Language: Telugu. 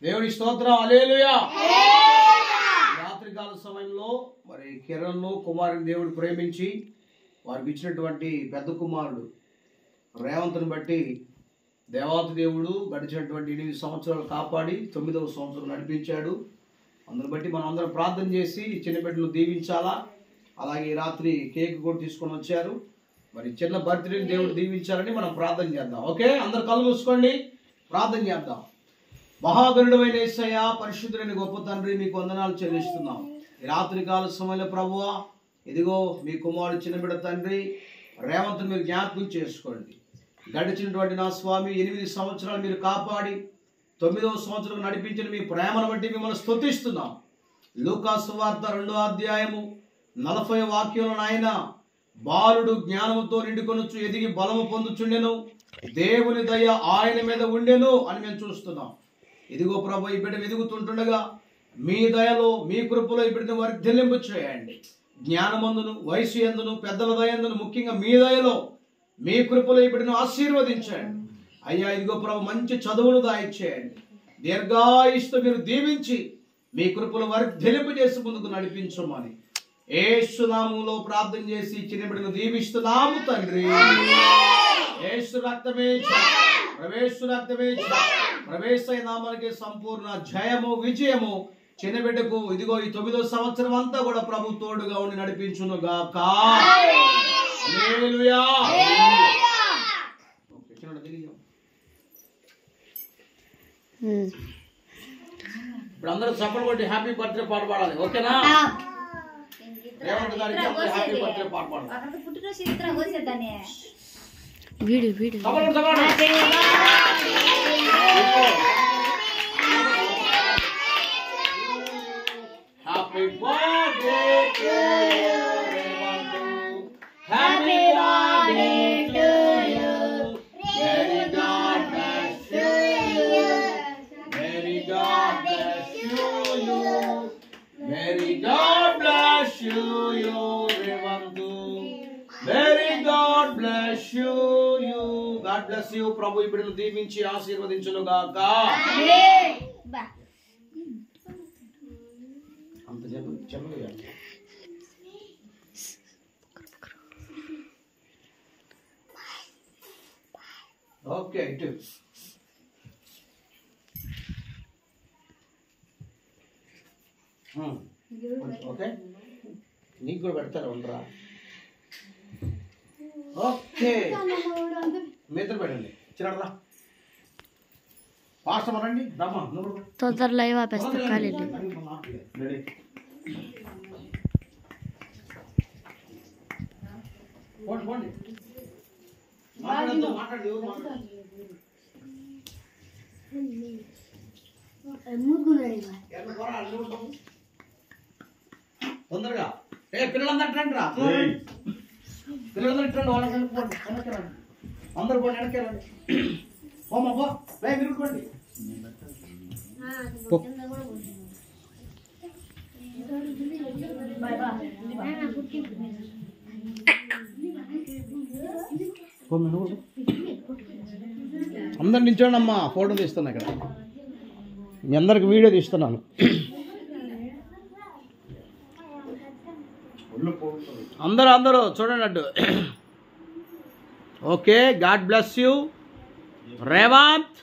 దేవుని స్తోత్రం, హల్లెలూయా. రాత్రికాల సమయంలో మరి కిరణ్ను కుమారుని దేవుడు ప్రేమించి వారికి ఇచ్చినటువంటి పెద్ద కుమారుడు రేవంత్ని బట్టి దేవాతి దేవుడు గడిచినటువంటి 8 సంవత్సరాలు కాపాడి 9వ సంవత్సరం నడిపించాడు. అందుని బట్టి మనం అందరం ప్రార్థన చేసి చిన్న బిడ్డలు దీవించాలా. అలాగే రాత్రి కేక్ కూడా తీసుకొని వచ్చారు. మరి చిన్న బర్త్డేని దేవుడు దీవించాలని మనం ప్రార్థన చేద్దాం. ఓకే, అందరు కళ్ళు మూసుకోండి, ప్రార్థన చేద్దాం. మహాగణుడైన యేసయ్య, పరిశుద్ధుడైన గొప్ప తండ్రి, మీకు వందనాలు చెల్లిస్తున్నాం. ఈ రాత్రికాల సమయంలో ప్రభువా, ఇదిగో మీ కుమారుడు చిన్న బిడ్డ తండ్రి రేవంత్ని మీరు జ్ఞాపకం చేసుకోండి. గడిచినటువంటి నా స్వామి 8 సంవత్సరాలు మీరు కాపాడి 9వ సంవత్సరం నడిపించిన మీ ప్రేమను బట్టి మిమ్మల్ని స్తుతిస్తున్నాం. లూకా సువార్త 2వ అధ్యాయము 40వ వాక్యంలో నాయన, బాలుడు జ్ఞానముతో నిండుకొనుచు ఎదిగి బలము పొందుచుండెను, దేవుని దయ ఆయన మీద ఉండెను అని మేము చూస్తున్నాం. ఇదిగో ప్రభు, ఈ బిడ్డ ఎదుగుతుంటుండగా మీ దయలో మీ కృపలో ఈ బిడ్డను వర్ధిల్లింపు చేయండి. జ్ఞానమందును వయసు యందును పెద్దల దయందును ముఖ్యంగా మీ దయలో మీ కృపలో ఈ బిడ్డను ఆశీర్వదించండి అయ్యా. ఇదిగో ప్రభు, మంచి చదువును దాయిచ్చేయండి. దీర్ఘాయుష్తో మీరు దీవించి మీ కృపలో వర్ధిల్లింపు చేసి ముందుకు నడిపించమని యేసు నామములో ప్రార్థన చేసి చిన్న బిడ్డను దీవిస్తున్నాము తండ్రి. యేసు రక్తమే ప్రవేశ రక్తమే ప్రవేశ నామానికి సంపూర్ణ జయము విజయము చిన్న బిడ్డకు ఇదిగో ఈ 9వ సంవత్సరం అంతా కూడా ప్రభు తోడుగా ఉండి నడిపించును గాక. హల్లెలూయా. ఓకే, చిన్న దిగియం. ఇప్పుడు అందరూ చప్పట్లు కొట్టి హ్యాపీ బర్త్డే పాట పాడాలి. ఓకేనా? రేవంత్ గారికి హ్యాపీ బర్త్డే పాట పాడాలి. Video video Happy birthday to you, Revantu. Happy birthday to you. May God bless you. May God bless you. May God bless you, Revantu. May God bless you. God bless you. ప్రభు ఈ బిడ్డను దీవించి ఆశీర్వదించును గాక. అంత చెప్పగా ఓకే ఇటు ఓకే, నీకు కూడా పెడతారా? ఉండరా? ఓకే, మిత్రులు పెట్టండి. చిన్నరా పాస్టర్ రండి, రమ్మా. తొందర లైవ్ ఆపేస్తా ఖాళీ. తొందరగా పిల్లలందరూ రండి రా, పిల్లలందరూ ఇట్రండి, వాళ్ళకి వెనక్కి రండి, అందరు కూడా వెనక్కి రండి. పోమ్మా పో, విరుగుకోండి. అందరు నిల్చోండి అమ్మా, ఫోటో తీస్తున్నా ఇక్కడ, మీ అందరికి వీడియో తీస్తున్నాను. అందరూ చూడండి అడ్డు. Okay, God bless you Revanth.